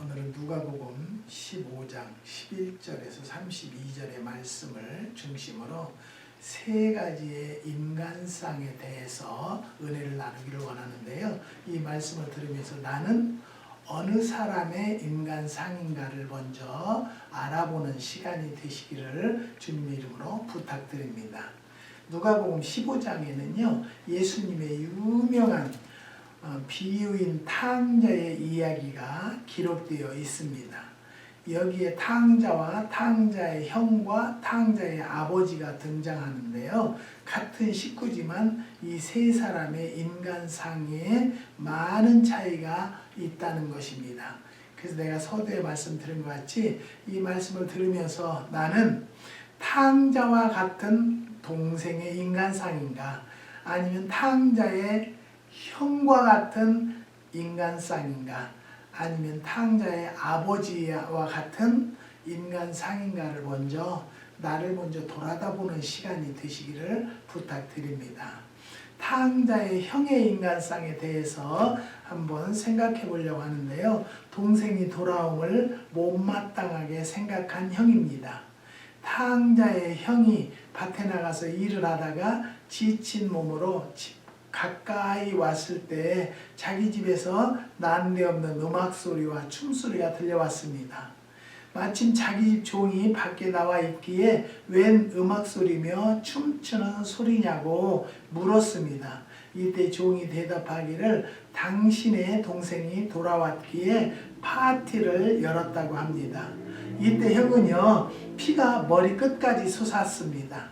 오늘은 누가복음 15장 11절에서 32절의 말씀을 중심으로 세 가지의 인간상에 대해서 은혜를 나누기를 원하는데요. 이 말씀을 들으면서 나는 어느 사람의 인간상인가를 먼저 알아보는 시간이 되시기를 주님의 이름으로 부탁드립니다. 누가복음 15장에는요. 예수님의 유명한 비유인 탕자의 이야기가 기록되어 있습니다. 여기에 탕자와 탕자의 형과 탕자의 아버지가 등장하는데요. 같은 식구지만 이 세 사람의 인간상에 많은 차이가 있다는 것입니다. 그래서 내가 서두에 말씀드린 것 같이 이 말씀을 들으면서 나는 탕자와 같은 동생의 인간상인가 아니면 탕자의 형과 같은 인간상인가 아니면 탕자의 아버지와 같은 인간상인가를 나를 먼저 돌아다보는 시간이 되시기를 부탁드립니다. 탕자의 형의 인간상에 대해서 한번 생각해 보려고 하는데요. 동생이 돌아옴을 못마땅하게 생각한 형입니다. 탕자의 형이 밭에 나가서 일을 하다가 지친 몸으로 가까이 왔을 때 자기 집에서 난데없는 음악소리와 춤소리가 들려왔습니다. 마침 자기 집 종이 밖에 나와 있기에 웬 음악소리며 춤추는 소리냐고 물었습니다. 이때 종이 대답하기를 당신의 동생이 돌아왔기에 파티를 열었다고 합니다. 이때 형은요 피가 머리끝까지 솟았습니다.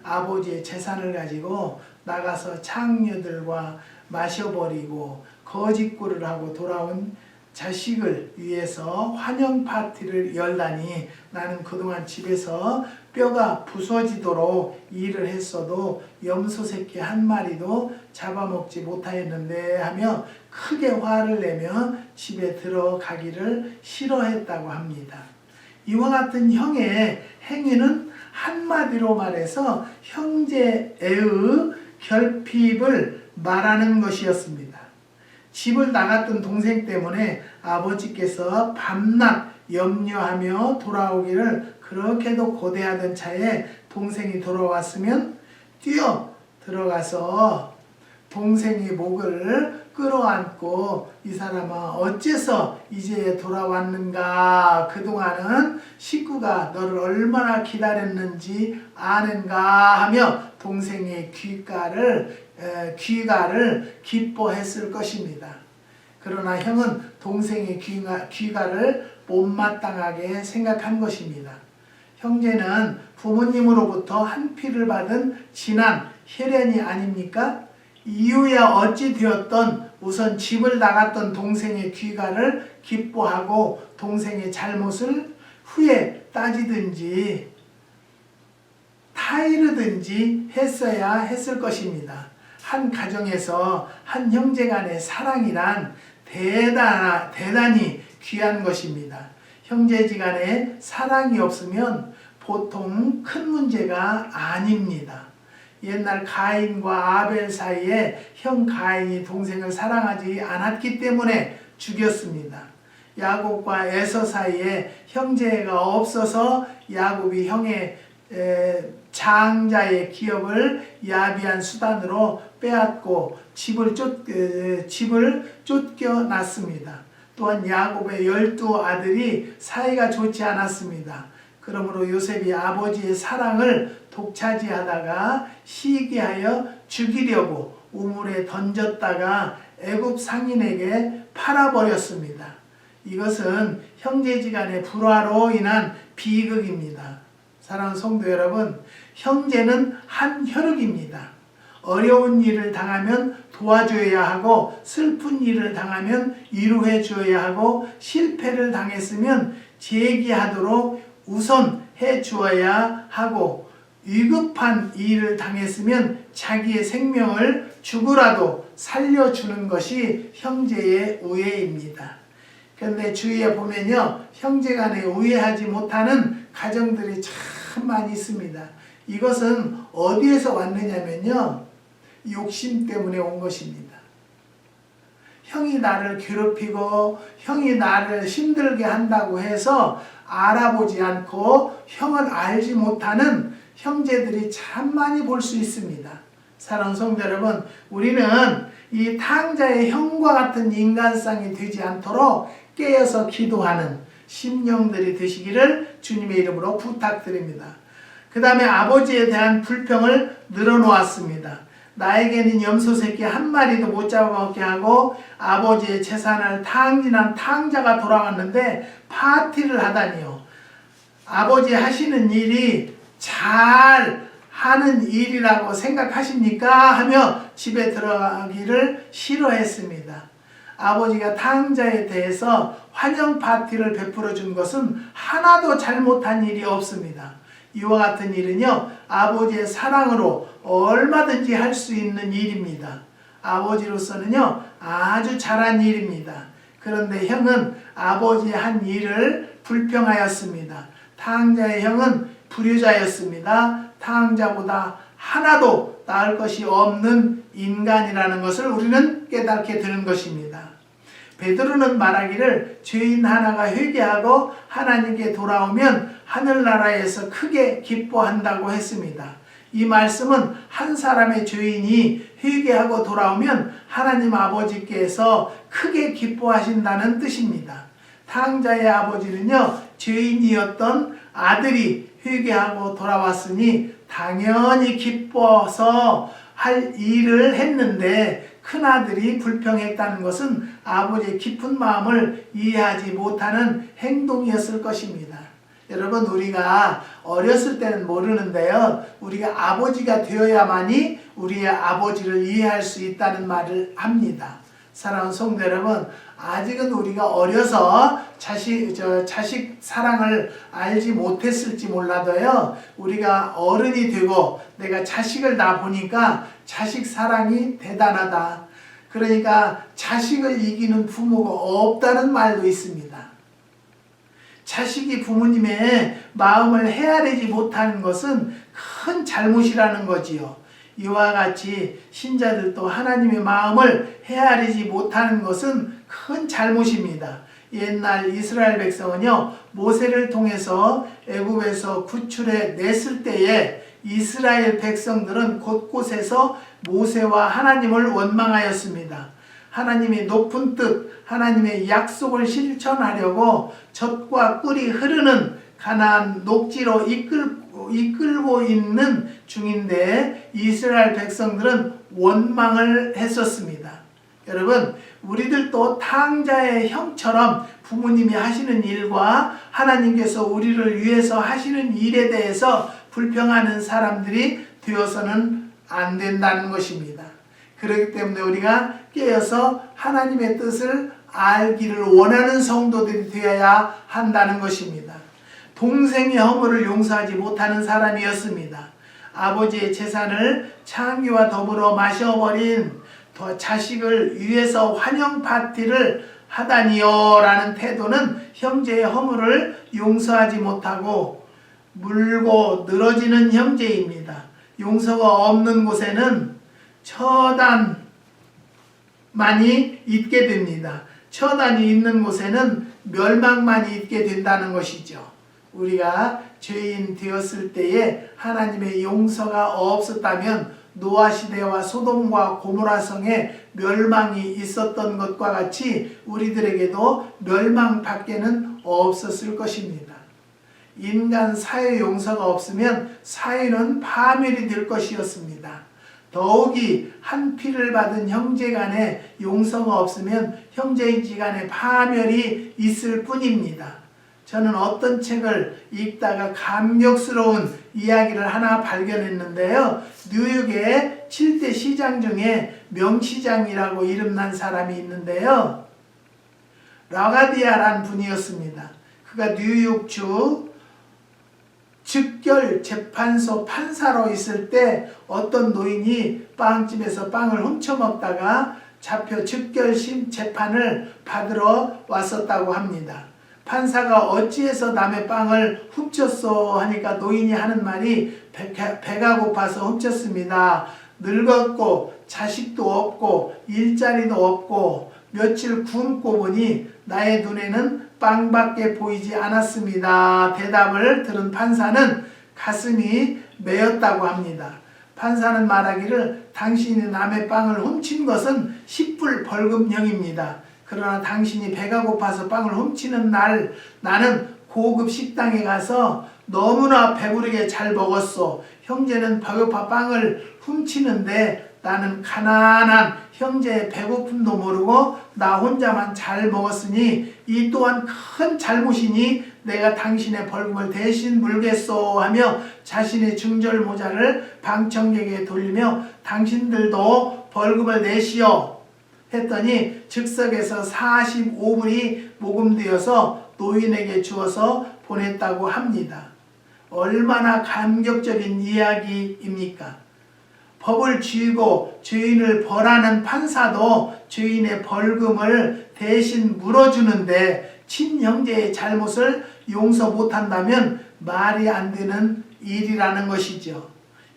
아버지의 재산을 가지고 나가서 창녀들과 마셔버리고 거짓골을 하고 돌아온 자식을 위해서 환영 파티를 열다니 나는 그동안 집에서 뼈가 부서지도록 일을 했어도 염소 새끼 한 마리도 잡아먹지 못하였는데 하며 크게 화를 내며 집에 들어가기를 싫어했다고 합니다. 이와 같은 형의 행위는 한마디로 말해서 형제의 결핍을 말하는 것이었습니다. 집을 나갔던 동생 때문에 아버지께서 밤낮 염려하며 돌아오기를 그렇게도 고대하던 차에 동생이 돌아왔으면 뛰어 들어가서 동생의 목을 끌어안고 이 사람은 어째서 이제 돌아왔는가? 그동안은 식구가 너를 얼마나 기다렸는지 아는가? 하며 동생의 귀가를 기뻐했을 것입니다. 그러나 형은 동생의 귀가를 못마땅하게 생각한 것입니다. 형제는 부모님으로부터 한 피를 받은 진한 혈연이 아닙니까? 이유야 어찌 되었던 우선 집을 나갔던 동생의 귀가를 기뻐하고 동생의 잘못을 후에 따지든지 타이르든지 했어야 했을 것입니다. 한 가정에서 한 형제간의 사랑이란 대단히 귀한 것입니다. 형제지간에 사랑이 없으면 보통 큰 문제가 아닙니다. 옛날 가인과 아벨 사이에 형 가인이 동생을 사랑하지 않았기 때문에 죽였습니다. 야곱과 에서 사이에 형제가 없어서 야곱이 형의 장자의 기업을 야비한 수단으로 빼앗고 집을 쫓겨났습니다. 또한 야곱의 12아들이 사이가 좋지 않았습니다. 그러므로 요셉이 아버지의 사랑을 독차지하다가 시기하여 죽이려고 우물에 던졌다가 애굽 상인에게 팔아버렸습니다. 이것은 형제지간의 불화로 인한 비극입니다. 사랑하는 성도 여러분, 형제는 한 혈육입니다. 어려운 일을 당하면 도와줘야 하고 슬픈 일을 당하면 위로해 줘야 하고 실패를 당했으면 재기하도록 우선 해 주어야 하고 위급한 일을 당했으면 자기의 생명을 주고라도 살려주는 것이 형제의 우애입니다. 그런데 주위에 보면요, 형제간에 우애하지 못하는 가정들이 참 많이 있습니다. 이것은 어디에서 왔느냐면요, 욕심 때문에 온 것입니다. 형이 나를 괴롭히고 형이 나를 힘들게 한다고 해서 알아보지 않고 형을 알지 못하는 형제들이 참 많이 볼 수 있습니다. 사랑하는 성도 여러분, 우리는 이 탕자의 형과 같은 인간성이 되지 않도록 깨어서 기도하는 심령들이 되시기를 주님의 이름으로 부탁드립니다. 그 다음에 아버지에 대한 불평을 늘어놓았습니다. 나에게는 염소 새끼 한 마리도 못 잡아먹게 하고 아버지의 재산을 탕진한 탕자가 돌아왔는데 파티를 하다니요. 아버지 하시는 일이 잘 하는 일이라고 생각하십니까? 하며 집에 들어가기를 싫어했습니다. 아버지가 탕자에 대해서 환영 파티를 베풀어 준 것은 하나도 잘못한 일이 없습니다. 이와 같은 일은요, 아버지의 사랑으로 얼마든지 할 수 있는 일입니다. 아버지로서는요, 아주 잘한 일입니다. 그런데 형은 아버지의 한 일을 불평하였습니다. 탕자의 형은 불효자였습니다. 탕자보다 하나도 나을 것이 없는 인간이라는 것을 우리는 깨닫게 되는 것입니다. 베드로는 말하기를 죄인 하나가 회개하고 하나님께 돌아오면 하늘나라에서 크게 기뻐한다고 했습니다. 이 말씀은 한 사람의 죄인이 회개하고 돌아오면 하나님 아버지께서 크게 기뻐하신다는 뜻입니다. 탕자의 아버지는요, 죄인이었던 아들이 회개하고 돌아왔으니 당연히 기뻐서 할 일을 했는데 큰아들이 불평했다는 것은 아버지의 깊은 마음을 이해하지 못하는 행동이었을 것입니다. 여러분, 우리가 어렸을 때는 모르는데요, 우리가 아버지가 되어야만이 우리의 아버지를 이해할 수 있다는 말을 합니다. 사랑하는 성도 여러분, 아직은 우리가 어려서 자식 사랑을 알지 못했을지 몰라도요, 우리가 어른이 되고 내가 자식을 나 보니까 자식 사랑이 대단하다. 그러니까 자식을 이기는 부모가 없다는 말도 있습니다. 자식이 부모님의 마음을 헤아리지 못하는 것은 큰 잘못이라는 거지요. 이와 같이 신자들도 하나님의 마음을 헤아리지 못하는 것은 큰 잘못입니다. 옛날 이스라엘 백성은요, 모세를 통해서 애굽에서 구출해 냈을 때에 이스라엘 백성들은 곳곳에서 모세와 하나님을 원망하였습니다. 하나님의 높은 뜻, 하나님의 약속을 실천하려고 젖과 꿀이 흐르는 가나안 녹지로 이끌고 있는 중인데 이스라엘 백성들은 원망을 했었습니다. 여러분, 우리들도 탕자의 형처럼 부모님이 하시는 일과 하나님께서 우리를 위해서 하시는 일에 대해서 불평하는 사람들이 되어서는 안 된다는 것입니다. 그렇기 때문에 우리가 깨어서 하나님의 뜻을 알기를 원하는 성도들이 되어야 한다는 것입니다. 동생의 허물을 용서하지 못하는 사람이었습니다. 아버지의 재산을 창기와 더불어 마셔버린 자식을 위해서 환영 파티를 하다니요 라는 태도는 형제의 허물을 용서하지 못하고 물고 늘어지는 형제입니다. 용서가 없는 곳에는 처단만이 있게 됩니다. 처단이 있는 곳에는 멸망만이 있게 된다는 것이죠. 우리가 죄인 되었을 때에 하나님의 용서가 없었다면 노아 시대와 소돔과 고모라 성에 멸망이 있었던 것과 같이 우리들에게도 멸망밖에는 없었을 것입니다. 인간 사회 용서가 없으면 사회는 파멸이 될 것이었습니다. 더욱이 한 피를 받은 형제 간에 용서가 없으면 형제지간에 파멸이 있을 뿐입니다. 저는 어떤 책을 읽다가 감격스러운 이야기를 하나 발견했는데요. 뉴욕의 7대 시장 중에 명시장이라고 이름난 사람이 있는데요. 라가디아라는 분이었습니다. 그가 뉴욕주 즉결 재판소 판사로 있을 때 어떤 노인이 빵집에서 빵을 훔쳐먹다가 잡혀 즉결 재판을 받으러 왔었다고 합니다. 판사가 어찌해서 남의 빵을 훔쳤소 하니까 노인이 하는 말이 배가 고파서 훔쳤습니다. 늙었고 자식도 없고 일자리도 없고 며칠 굶고 보니 나의 눈에는 빵밖에 보이지 않았습니다. 대답을 들은 판사는 가슴이 메였다고 합니다. 판사는 말하기를 당신이 남의 빵을 훔친 것은 10불 벌금형입니다. 그러나 당신이 배가 고파서 빵을 훔치는 날 나는 고급 식당에 가서 너무나 배부르게 잘 먹었소. 형제는 배고파 빵을 훔치는데 나는 가난한 형제의 배고픔도 모르고 나 혼자만 잘 먹었으니 이 또한 큰 잘못이니 내가 당신의 벌금을 대신 물겠소 하며 자신의 중절 모자를 방청객에게 돌리며 당신들도 벌금을 내시오 했더니 즉석에서 45불이 모금되어서 노인에게 주어서 보냈다고 합니다. 얼마나 감격적인 이야기입니까? 법을 쥐고 죄인을 벌하는 판사도 죄인의 벌금을 대신 물어주는데 친형제의 잘못을 용서 못한다면 말이 안 되는 일이라는 것이죠.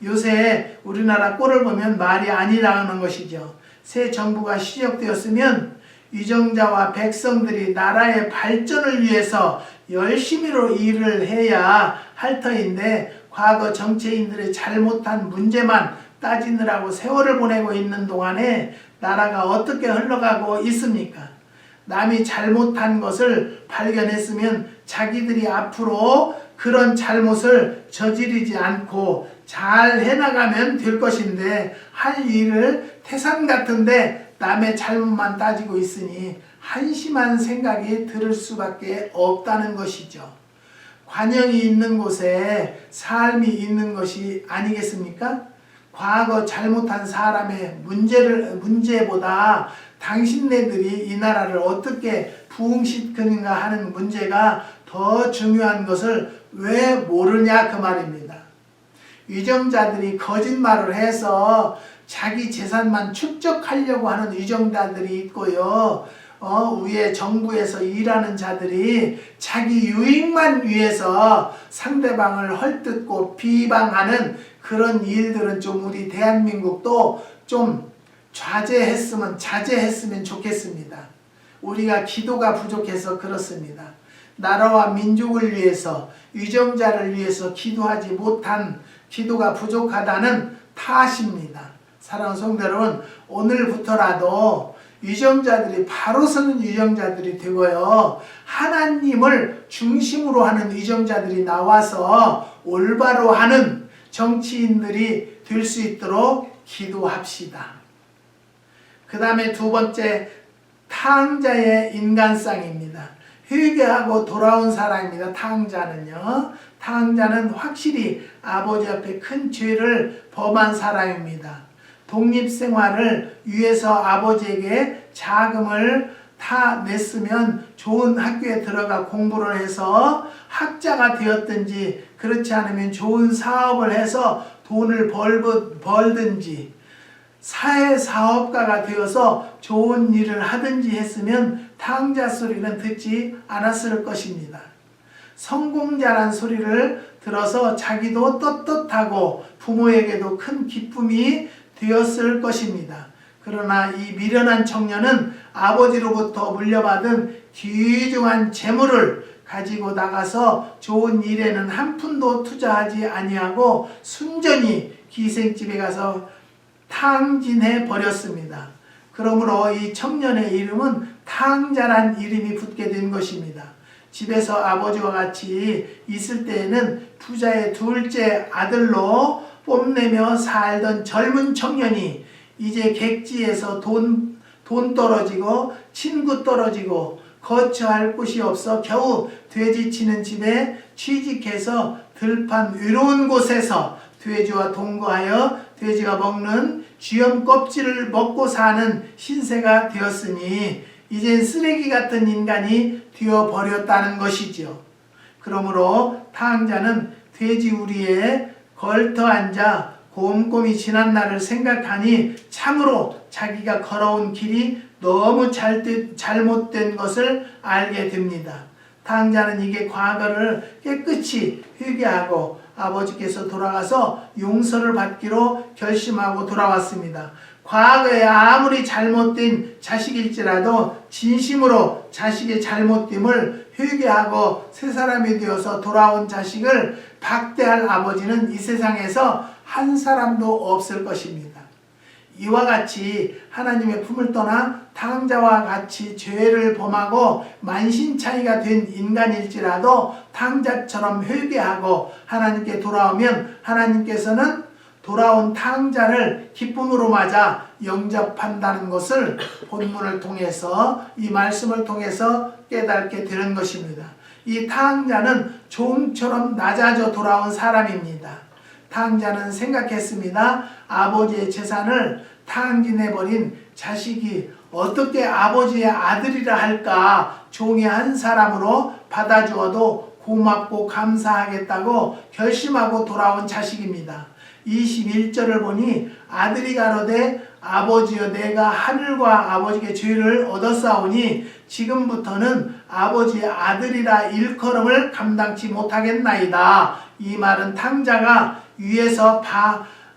요새 우리나라 꼴을 보면 말이 아니라는 것이죠. 새 정부가 시작되었으면 유정자와 백성들이 나라의 발전을 위해서 열심히로 일을 해야 할 터인데 과거 정치인들의 잘못한 문제만 따지느라고 세월을 보내고 있는 동안에 나라가 어떻게 흘러가고 있습니까? 남이 잘못한 것을 발견했으면 자기들이 앞으로 그런 잘못을 저지르지 않고 잘 해나가면 될 것인데 할 일을 태산 같은데 남의 잘못만 따지고 있으니 한심한 생각이 들을 수밖에 없다는 것이죠. 관영이 있는 곳에 삶이 있는 것이 아니겠습니까? 과거 잘못한 사람의 문제보다 당신네들이 이 나라를 어떻게 부흥시키는가 하는 문제가 더 중요한 것을 왜 모르냐 그 말입니다. 위정자들이 거짓말을 해서 자기 재산만 축적하려고 하는 위정자들이 있고요. 위에 정부에서 일하는 자들이 자기 유익만 위해서 상대방을 헐뜯고 비방하는 그런 일들은 좀 우리 대한민국도 좀 자제했으면 좋겠습니다. 우리가 기도가 부족해서 그렇습니다. 나라와 민족을 위해서 위정자를 위해서 기도하지 못한 기도가 부족하다는 탓입니다. 사랑하는 성도 여러분, 오늘부터라도 위정자들이 바로 서는 위정자들이 되고요. 하나님을 중심으로 하는 위정자들이 나와서 올바로 하는 정치인들이 될 수 있도록 기도합시다. 그 다음에 두 번째, 탕자의 인간상입니다. 회개하고 돌아온 사람입니다. 탕자는요. 탕자는 확실히 아버지 앞에 큰 죄를 범한 사람입니다. 독립생활을 위해서 아버지에게 자금을 다 냈으면 좋은 학교에 들어가 공부를 해서 학자가 되었든지 그렇지 않으면 좋은 사업을 해서 돈을 벌든지 사회사업가가 되어서 좋은 일을 하든지 했으면 탕자 소리는 듣지 않았을 것입니다. 성공자란 소리를 들어서 자기도 떳떳하고 부모에게도 큰 기쁨이 되었을 것입니다. 그러나 이 미련한 청년은 아버지로부터 물려받은 귀중한 재물을 가지고 나가서 좋은 일에는 한 푼도 투자하지 아니하고 순전히 기생집에 가서 탕진해 버렸습니다. 그러므로 이 청년의 이름은 탕자란 이름이 붙게 된 것입니다. 집에서 아버지와 같이 있을 때에는 부자의 둘째 아들로 뽐내며 살던 젊은 청년이 이제 객지에서 돈 떨어지고 친구 떨어지고 거처할 곳이 없어 겨우 돼지 치는 집에 취직해서 들판 외로운 곳에서 돼지와 동거하여 돼지가 먹는 쥐염 껍질을 먹고 사는 신세가 되었으니 이젠 쓰레기 같은 인간이 되어버렸다는 것이죠. 그러므로 탕자는 돼지 우리에 걸터 앉아 곰곰이 지난 날을 생각하니 참으로 자기가 걸어온 길이 너무 잘못된 것을 알게 됩니다. 탕자는 이게 과거를 깨끗이 회개하고 아버지께서 돌아가서 용서를 받기로 결심하고 돌아왔습니다. 과거에 아무리 잘못된 자식일지라도 진심으로 자식의 잘못됨을 회개하고 새 사람이 되어서 돌아온 자식을 박대할 아버지는 이 세상에서 한 사람도 없을 것입니다. 이와 같이 하나님의 품을 떠나 탕자와 같이 죄를 범하고 만신창이가 된 인간일지라도 탕자처럼 회개하고 하나님께 돌아오면 하나님께서는 돌아온 탕자를 기쁨으로 맞아 영접한다는 것을 본문을 통해서, 이 말씀을 통해서 깨닫게 되는 것입니다. 이 탕자는 종처럼 낮아져 돌아온 사람입니다. 탕자는 생각했습니다. 아버지의 재산을 탕진해버린 자식이 어떻게 아버지의 아들이라 할까, 종의 한 사람으로 받아주어도 고맙고 감사하겠다고 결심하고 돌아온 자식입니다. 21절을 보니 아들이 가로되 아버지여 내가 하늘과 아버지께 죄를 얻었사오니 지금부터는 아버지의 아들이라 일컬음을 감당치 못하겠나이다. 이 말은 탕자가 위에서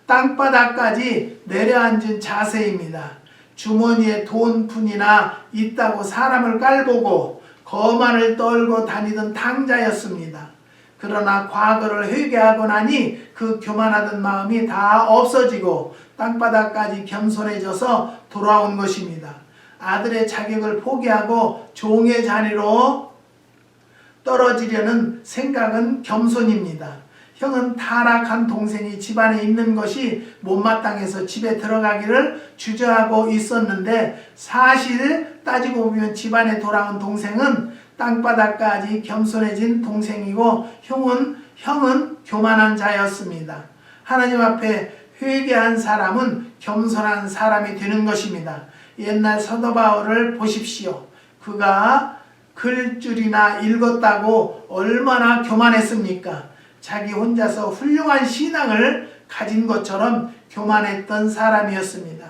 땅바닥까지 내려앉은 자세입니다. 주머니에 돈푼이나 있다고 사람을 깔보고 거만을 떨고 다니던 탕자였습니다. 그러나 과거를 회개하고 나니 그 교만하던 마음이 다 없어지고 땅바닥까지 겸손해져서 돌아온 것입니다. 아들의 자격을 포기하고 종의 자리로 떨어지려는 생각은 겸손입니다. 형은 타락한 동생이 집안에 있는 것이 못마땅해서 집에 들어가기를 주저하고 있었는데 사실 따지고 보면 집안에 돌아온 동생은 땅바닥까지 겸손해진 동생이고 형은 교만한 자였습니다. 하나님 앞에 회개한 사람은 겸손한 사람이 되는 것입니다. 옛날 사도 바울을 보십시오. 그가 글줄이나 읽었다고 얼마나 교만했습니까? 자기 혼자서 훌륭한 신앙을 가진 것처럼 교만했던 사람이었습니다.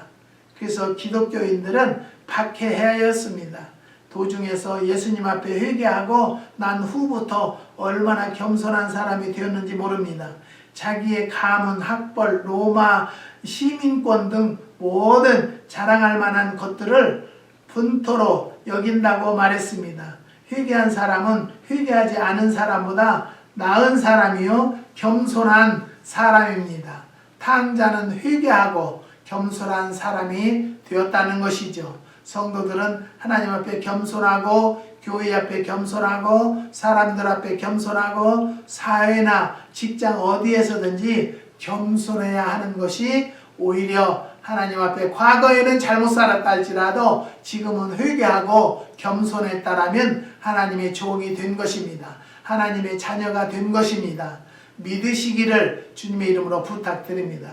그래서 기독교인들은 박해하였습니다. 도중에서 예수님 앞에 회개하고 난 후부터 얼마나 겸손한 사람이 되었는지 모릅니다. 자기의 가문, 학벌, 로마 시민권 등 모든 자랑할 만한 것들을 분토로 여긴다고 말했습니다. 회개한 사람은 회개하지 않은 사람보다 나은 사람이요 겸손한 사람입니다. 탕자는 회개하고 겸손한 사람이 되었다는 것이죠. 성도들은 하나님 앞에 겸손하고 교회 앞에 겸손하고 사람들 앞에 겸손하고 사회나 직장 어디에서든지 겸손해야 하는 것이 오히려 하나님 앞에 과거에는 잘못 살았다 할지라도 지금은 회개하고 겸손했다라면 하나님의 종이 된 것입니다. 하나님의 자녀가 된 것입니다. 믿으시기를 주님의 이름으로 부탁드립니다.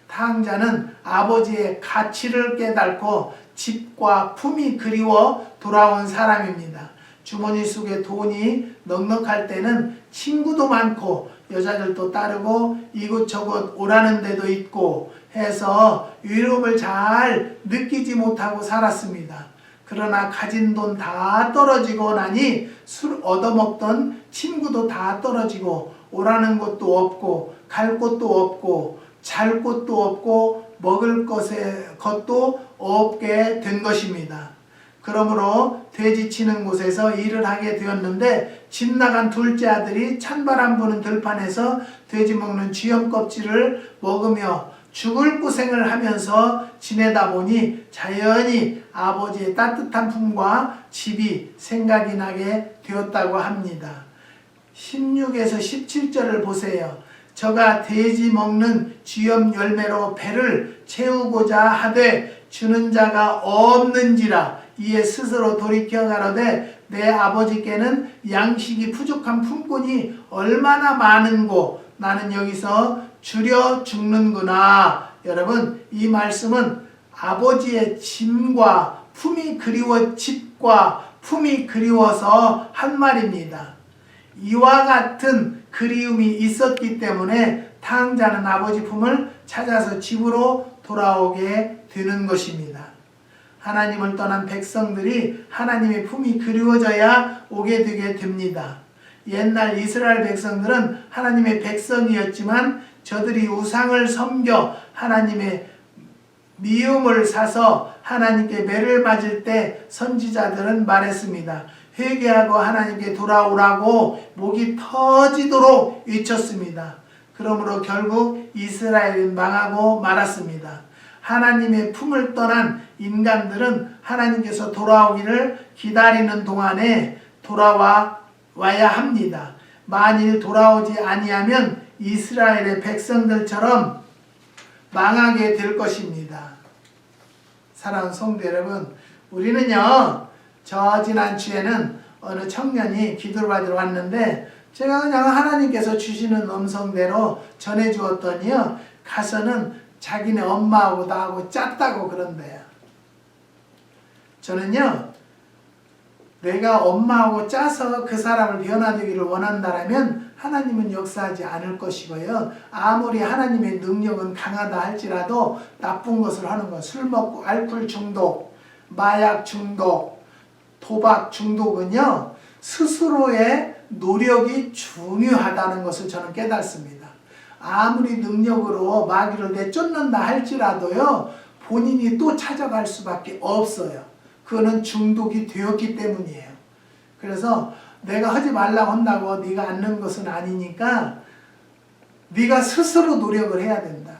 탕자는 아버지의 가치를 깨닫고 집과 품이 그리워 돌아온 사람입니다. 주머니 속에 돈이 넉넉할 때는 친구도 많고 여자들도 따르고 이곳저곳 오라는 데도 있고 해서 위로를 잘 느끼지 못하고 살았습니다. 그러나 가진 돈 다 떨어지고 나니 술 얻어먹던 친구도 다 떨어지고 오라는 곳도 없고 갈 곳도 없고 잘 곳도 없고 먹을 것도 없게 된 것입니다. 그러므로 돼지 치는 곳에서 일을 하게 되었는데 집 나간 둘째 아들이 찬바람 부는 들판에서 돼지 먹는 쥐염 껍질을 먹으며 죽을 고생을 하면서 지내다 보니 자연히 아버지의 따뜻한 품과 집이 생각이 나게 되었다고 합니다. 16에서 17절을 보세요. 저가 돼지 먹는 쥐염 열매로 배를 채우고자 하되 주는 자가 없는지라 이에 스스로 돌이켜 가로되 내 아버지께는 양식이 부족한 품꾼이 얼마나 많은고 나는 여기서 줄여 죽는구나. 여러분, 이 말씀은 아버지의 짐과 품이 그리워 집과 품이 그리워서 한 말입니다. 이와 같은 그리움이 있었기 때문에 탕자는 아버지 품을 찾아서 집으로 돌아오게 되는 것입니다. 하나님을 떠난 백성들이 하나님의 품이 그리워져야 오게 되게 됩니다. 옛날 이스라엘 백성들은 하나님의 백성이었지만 저들이 우상을 섬겨 하나님의 미움을 사서 하나님께 매를 맞을 때 선지자들은 말했습니다. 회개하고 하나님께 돌아오라고 목이 터지도록 외쳤습니다. 그러므로 결국 이스라엘은 망하고 말았습니다. 하나님의 품을 떠난 인간들은 하나님께서 돌아오기를 기다리는 동안에 돌아와야 합니다. 만일 돌아오지 아니하면 이스라엘의 백성들처럼 망하게 될 것입니다. 사랑하는 성도 여러분, 우리는요, 저 지난 주에는 어느 청년이 기도를 받으러 왔는데 제가 그냥 하나님께서 주시는 음성대로 전해주었더니요, 가서는 자기네 엄마하고 나하고 짰다고 그런대요. 저는요, 내가 엄마하고 짜서 그 사람을 변화되기를 원한다면 하나님은 역사하지 않을 것이고요. 아무리 하나님의 능력은 강하다 할지라도 나쁜 것을 하는 것, 술 먹고 알코올 중독, 마약 중독, 도박 중독은요, 스스로의 노력이 중요하다는 것을 저는 깨닫습니다. 아무리 능력으로 마귀를 내쫓는다 할지라도요, 본인이 또 찾아갈 수밖에 없어요. 그거는 중독이 되었기 때문이에요. 그래서 내가 하지 말라고 한다고 네가 않는 것은 아니니까 네가 스스로 노력을 해야 된다.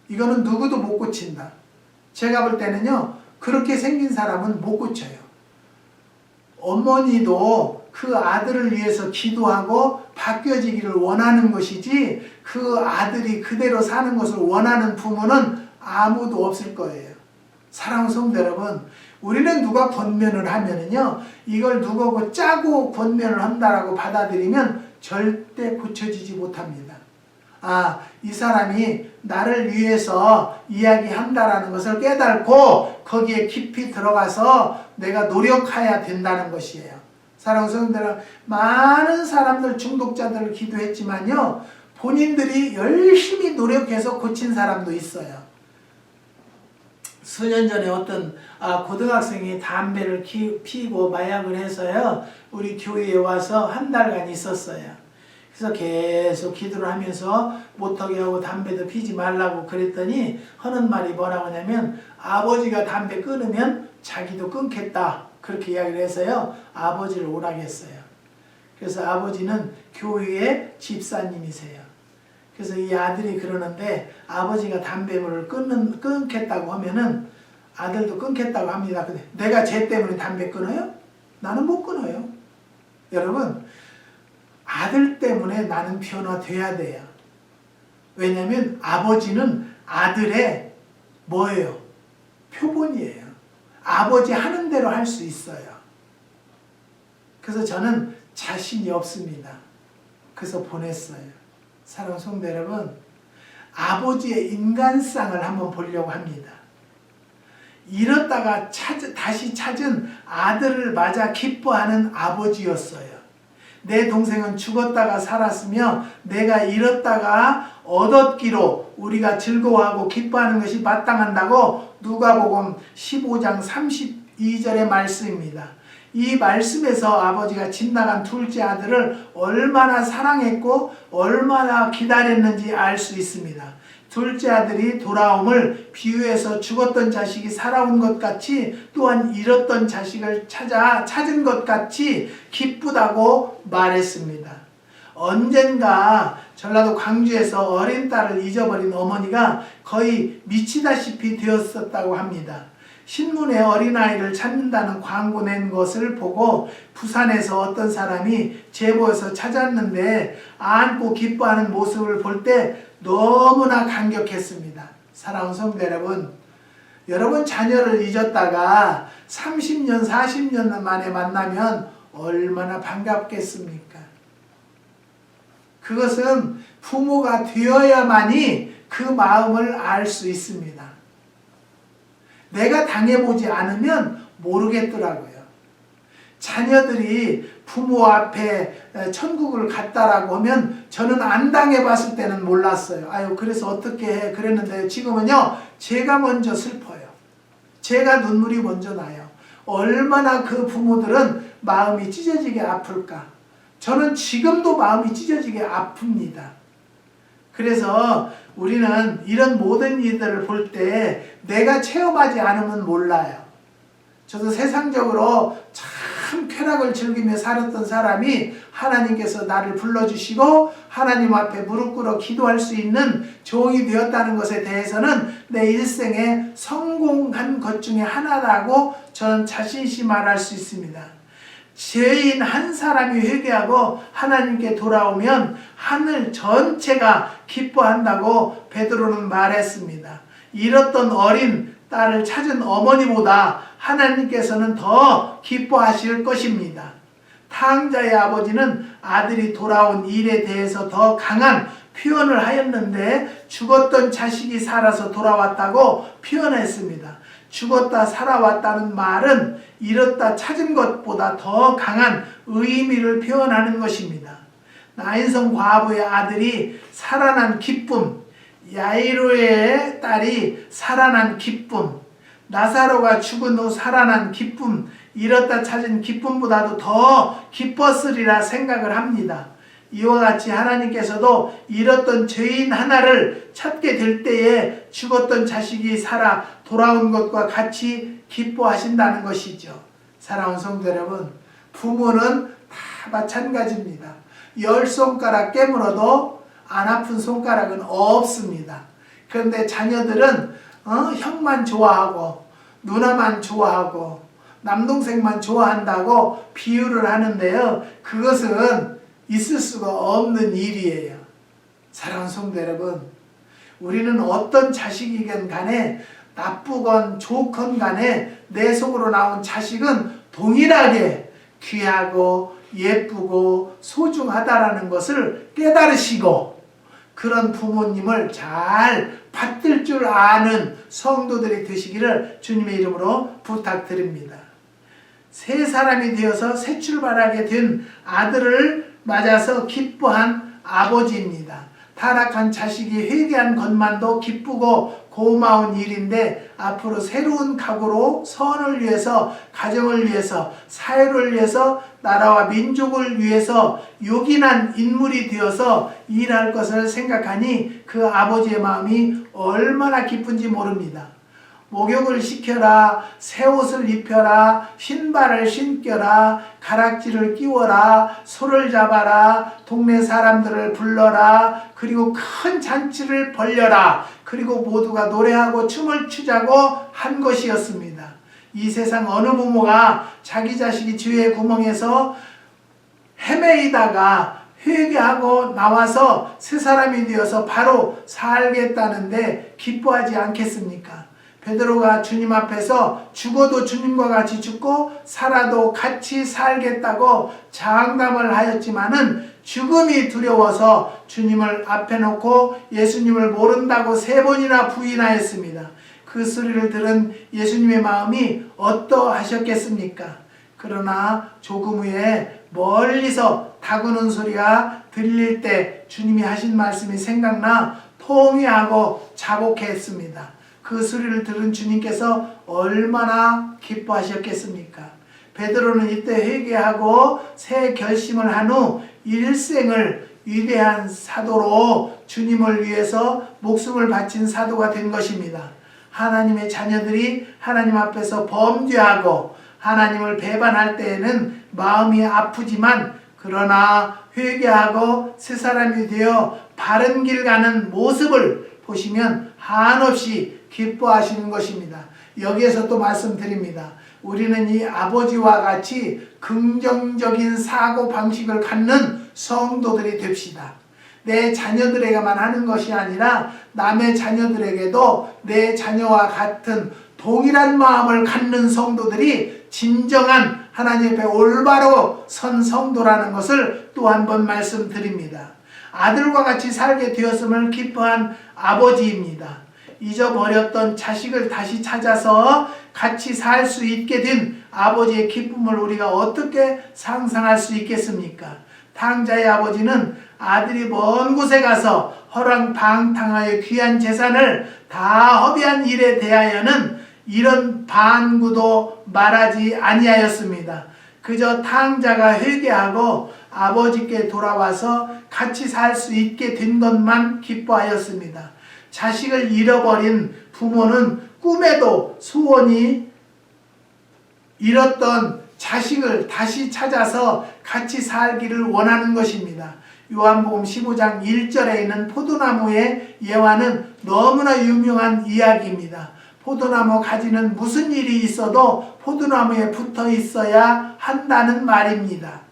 이거는 누구도 못 고친다. 제가 볼 때는요, 그렇게 생긴 사람은 못 고쳐요. 어머니도 그 아들을 위해서 기도하고 바뀌어지기를 원하는 것이지 그 아들이 그대로 사는 것을 원하는 부모는 아무도 없을 거예요. 사랑하는 성도 여러분, 우리는 누가 권면을 하면은요, 이걸 누구고 짜고 권면을 한다라고 받아들이면 절대 고쳐지지 못합니다. 아, 이 사람이 나를 위해서 이야기한다라는 것을 깨닫고 거기에 깊이 들어가서 내가 노력해야 된다는 것이에요. 사랑하는 성도들은 많은 사람들, 중독자들을 기도했지만요, 본인들이 열심히 노력해서 고친 사람도 있어요. 수년 전에 어떤 고등학생이 담배를 피고 마약을 해서요, 우리 교회에 와서 한 달간 있었어요. 그래서 계속 기도를 하면서 못하게 하고 담배도 피지 말라고 그랬더니 하는 말이 뭐라고 하냐면, 아버지가 담배 끊으면 자기도 끊겠다, 그렇게 이야기를 해서요, 아버지를 오라고 했어요. 그래서 아버지는 교회의 집사님이세요. 그래서 이 아들이 그러는데, 아버지가 담배를 끊겠다고 하면은 아들도 끊겠다고 합니다. 근데 내가 쟤 때문에 담배 끊어요? 나는 못 끊어요. 여러분, 아들 때문에 나는 변화돼야 돼요. 왜냐하면 아버지는 아들의 뭐예요? 표본이에요. 아버지 하는 대로 할 수 있어요. 그래서 저는 자신이 없습니다. 그래서 보냈어요. 사랑하는 성도 여러분, 아버지의 인간상을 한번 보려고 합니다. 잃었다가 다시 찾은 아들을 맞아 기뻐하는 아버지였어요. 내 동생은 죽었다가 살았으며 내가 잃었다가 얻었기로 우리가 즐거워하고 기뻐하는 것이 마땅한다고 누가복음 15장 32절의 말씀입니다. 이 말씀에서 아버지가 집 나간 둘째 아들을 얼마나 사랑했고 얼마나 기다렸는지 알 수 있습니다. 둘째 아들이 돌아옴을 비유해서 죽었던 자식이 살아온 것 같이, 또한 잃었던 자식을 찾은 것 같이 기쁘다고 말했습니다. 언젠가 전라도 광주에서 어린 딸을 잊어버린 어머니가 거의 미치다시피 되었었다고 합니다. 신문에 어린아이를 찾는다는 광고 낸 것을 보고 부산에서 어떤 사람이 제보해서 찾았는데 안고 기뻐하는 모습을 볼 때 너무나 감격했습니다. 사랑하는 성도 여러분, 여러분 자녀를 잊었다가 30년, 40년 만에 만나면 얼마나 반갑겠습니까? 그것은 부모가 되어야만이 그 마음을 알 수 있습니다. 내가 당해보지 않으면 모르겠더라고요. 자녀들이 부모 앞에 천국을 갔다라고 하면 저는 안 당해봤을 때는 몰랐어요. 아유, 그래서 어떻게 해? 그랬는데 지금은요, 제가 먼저 슬퍼요. 제가 눈물이 먼저 나요. 얼마나 그 부모들은 마음이 찢어지게 아플까? 저는 지금도 마음이 찢어지게 아픕니다. 그래서 우리는 이런 모든 일들을 볼 때 내가 체험하지 않으면 몰라요. 저도 세상적으로 참 쾌락을 즐기며 살았던 사람이 하나님께서 나를 불러주시고 하나님 앞에 무릎 꿇어 기도할 수 있는 종이 되었다는 것에 대해서는 내 일생에 성공한 것 중에 하나라고 저는 자신있이 말할 수 있습니다. 죄인 한 사람이 회개하고 하나님께 돌아오면 하늘 전체가 기뻐한다고 베드로는 말했습니다. 잃었던 어린 딸을 찾은 어머니보다 하나님께서는 더 기뻐하실 것입니다. 탕자의 아버지는 아들이 돌아온 일에 대해서 더 강한 표현을 하였는데 죽었던 자식이 살아서 돌아왔다고 표현했습니다. 죽었다 살아왔다는 말은 잃었다 찾은 것보다 더 강한 의미를 표현하는 것입니다. 나인성 과부의 아들이 살아난 기쁨, 야이로의 딸이 살아난 기쁨, 나사로가 죽은 후 살아난 기쁨, 잃었다 찾은 기쁨보다도 더 기뻤으리라 생각을 합니다. 이와 같이 하나님께서도 잃었던 죄인 하나를 찾게 될 때에 죽었던 자식이 살아 돌아온 것과 같이 기뻐하신다는 것이죠. 사랑하는 성도 여러분, 부모는 다 마찬가지입니다. 10손가락 깨물어도 안 아픈 손가락은 없습니다. 그런데 자녀들은 형만 좋아하고 누나만 좋아하고 남동생만 좋아한다고 비유를 하는데요. 그것은 있을 수가 없는 일이에요. 사랑하는 성도 여러분, 우리는 어떤 자식이건 간에 나쁘건 좋건 간에 내 속으로 나온 자식은 동일하게 귀하고 예쁘고 소중하다라는 것을 깨달으시고 그런 부모님을 잘 받들 줄 아는 성도들이 되시기를 주님의 이름으로 부탁드립니다. 새 사람이 되어서 새 출발하게 된 아들을 맞아서 기뻐한 아버지입니다. 타락한 자식이 회개한 것만도 기쁘고 고마운 일인데 앞으로 새로운 각오로 선을 위해서, 가정을 위해서, 사회를 위해서, 나라와 민족을 위해서 요긴한 인물이 되어서 일할 것을 생각하니 그 아버지의 마음이 얼마나 기쁜지 모릅니다. 목욕을 시켜라, 새 옷을 입혀라, 신발을 신겨라, 가락지를 끼워라, 소를 잡아라, 동네 사람들을 불러라, 그리고 큰 잔치를 벌려라, 그리고 모두가 노래하고 춤을 추자고 한 것이었습니다. 이 세상 어느 부모가 자기 자식이 죄의 구멍에서 헤매이다가 회개하고 나와서 새 사람이 되어서 바로 살겠다는데 기뻐하지 않겠습니까? 베드로가 주님 앞에서 죽어도 주님과 같이 죽고 살아도 같이 살겠다고 장담을 하였지만은 죽음이 두려워서 주님을 앞에 놓고 예수님을 모른다고 3번이나 부인하였습니다. 그 소리를 들은 예수님의 마음이 어떠하셨겠습니까? 그러나 조금 후에 멀리서 다구는 소리가 들릴 때 주님이 하신 말씀이 생각나 통회하고 자복했습니다. 그 소리를 들은 주님께서 얼마나 기뻐하셨겠습니까? 베드로는 이때 회개하고 새 결심을 한 후 일생을 위대한 사도로 주님을 위해서 목숨을 바친 사도가 된 것입니다. 하나님의 자녀들이 하나님 앞에서 범죄하고 하나님을 배반할 때에는 마음이 아프지만 그러나 회개하고 새 사람이 되어 바른 길 가는 모습을 보시면 한없이 기뻐하시는 것입니다. 여기에서 또 말씀드립니다. 우리는 이 아버지와 같이 긍정적인 사고 방식을 갖는 성도들이 됩시다. 내 자녀들에게만 하는 것이 아니라 남의 자녀들에게도 내 자녀와 같은 동일한 마음을 갖는 성도들이 진정한 하나님 앞에 올바로 선 성도라는 것을 또 한 번 말씀드립니다. 아들과 같이 살게 되었음을 기뻐한 아버지입니다. 잊어버렸던 자식을 다시 찾아서 같이 살 수 있게 된 아버지의 기쁨을 우리가 어떻게 상상할 수 있겠습니까? 탕자의 아버지는 아들이 먼 곳에 가서 허랑방탕하여 귀한 재산을 다 허비한 일에 대하여는 이런 반구도 말하지 아니하였습니다. 그저 탕자가 회개하고 아버지께 돌아와서 같이 살 수 있게 된 것만 기뻐하였습니다. 자식을 잃어버린 부모는 꿈에도 소원이 잃었던 자식을 다시 찾아서 같이 살기를 원하는 것입니다. 요한복음 15장 1절에 있는 포도나무의 예화는 너무나 유명한 이야기입니다. 포도나무 가지는 무슨 일이 있어도 포도나무에 붙어 있어야 한다는 말입니다.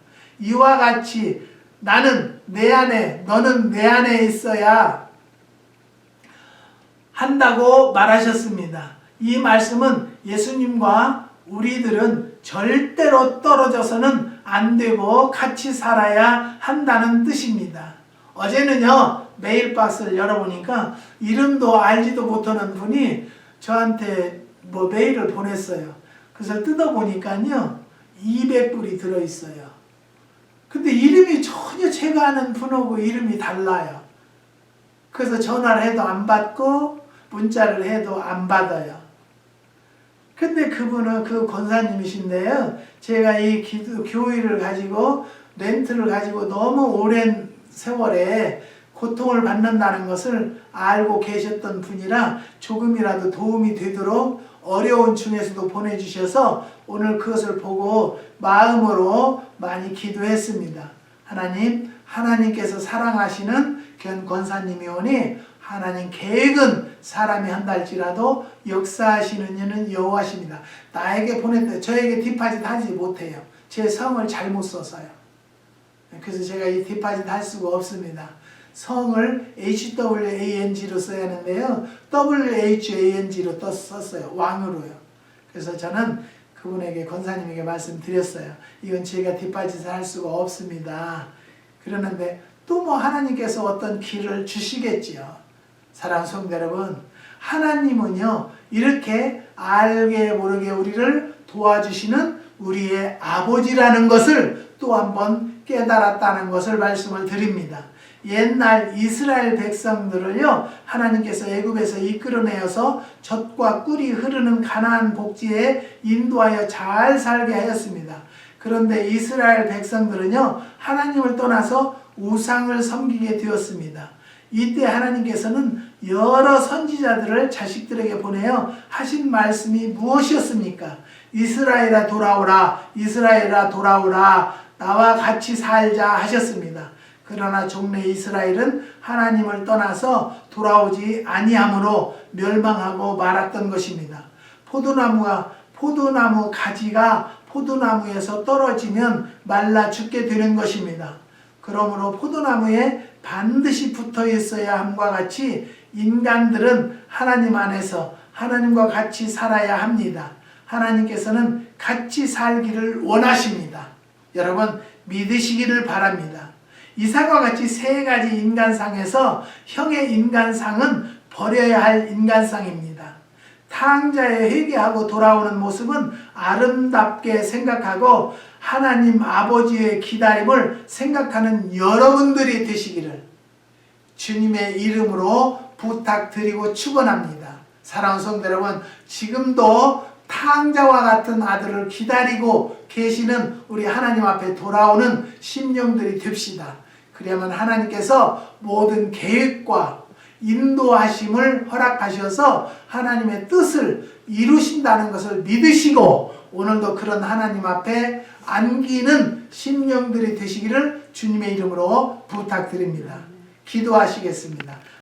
이와 같이 나는 내 안에, 너는 내 안에 있어야 한다고 말하셨습니다. 이 말씀은 예수님과 우리들은 절대로 떨어져서는 안 되고 같이 살아야 한다는 뜻입니다. 어제는요, 메일박스를 열어보니까 이름도 알지도 못하는 분이 저한테 메일을 보냈어요. 그래서 뜯어보니까요, 200불이 들어있어요. 근데 이름이 전혀 제가 아는 분하고 이름이 달라요. 그래서 전화를 해도 안 받고 문자를 해도 안 받아요. 근데 그분은 그 권사님이신데요, 제가 이 교회를 가지고 렌트를 가지고 너무 오랜 세월에 고통을 받는다는 것을 알고 계셨던 분이라 조금이라도 도움이 되도록 어려운 중에서도 보내주셔서 오늘 그것을 보고 마음으로 많이 기도했습니다. 하나님, 하나님께서 사랑하시는 견 권사님이 오니 하나님 계획은 사람이 한달지라도 역사하시는 이는 여호와십니다. 나에게 보냈다. 저에게 디파짓 하지 못해요. 제 성을 잘못 써서요. 그래서 제가 이 디파짓 할 수가 없습니다. 성을 HWANG로 써야 하는데요, WHANG로 썼어요. 왕으로요. 그래서 저는 그분에게, 권사님에게 말씀드렸어요. 이건 제가 뒷받침을 할 수가 없습니다. 그러는데 또 하나님께서 어떤 길을 주시겠지요. 사랑하는 성도 여러분, 하나님은요, 이렇게 알게 모르게 우리를 도와주시는 우리의 아버지라는 것을 또 한번 깨달았다는 것을 말씀을 드립니다. 옛날 이스라엘 백성들을요, 하나님께서 애굽에서 이끌어내어서 젖과 꿀이 흐르는 가나안 복지에 인도하여 잘 살게 하였습니다. 그런데 이스라엘 백성들은요, 하나님을 떠나서 우상을 섬기게 되었습니다. 이때 하나님께서는 여러 선지자들을 자식들에게 보내어 하신 말씀이 무엇이었습니까? 이스라엘아 돌아오라, 이스라엘아 돌아오라, 나와 같이 살자 하셨습니다. 그러나 종래 이스라엘은 하나님을 떠나서 돌아오지 아니함으로 멸망하고 말았던 것입니다. 포도나무 가지가 포도나무에서 떨어지면 말라 죽게 되는 것입니다. 그러므로 포도나무에 반드시 붙어 있어야 함과 같이 인간들은 하나님 안에서 하나님과 같이 살아야 합니다. 하나님께서는 같이 살기를 원하십니다. 여러분, 믿으시기를 바랍니다. 이삭과 같이 세 가지 인간상에서 형의 인간상은 버려야 할 인간상입니다. 탕자에 회개하고 돌아오는 모습은 아름답게 생각하고 하나님 아버지의 기다림을 생각하는 여러분들이 되시기를 주님의 이름으로 부탁드리고 축원합니다. 사랑하는 성도 여러분, 지금도 탕자와 같은 아들을 기다리고 계시는 우리 하나님 앞에 돌아오는 심령들이 됩시다. 그러면 하나님께서 모든 계획과 인도하심을 허락하셔서 하나님의 뜻을 이루신다는 것을 믿으시고 오늘도 그런 하나님 앞에 안기는 심령들이 되시기를 주님의 이름으로 부탁드립니다. 기도하시겠습니다.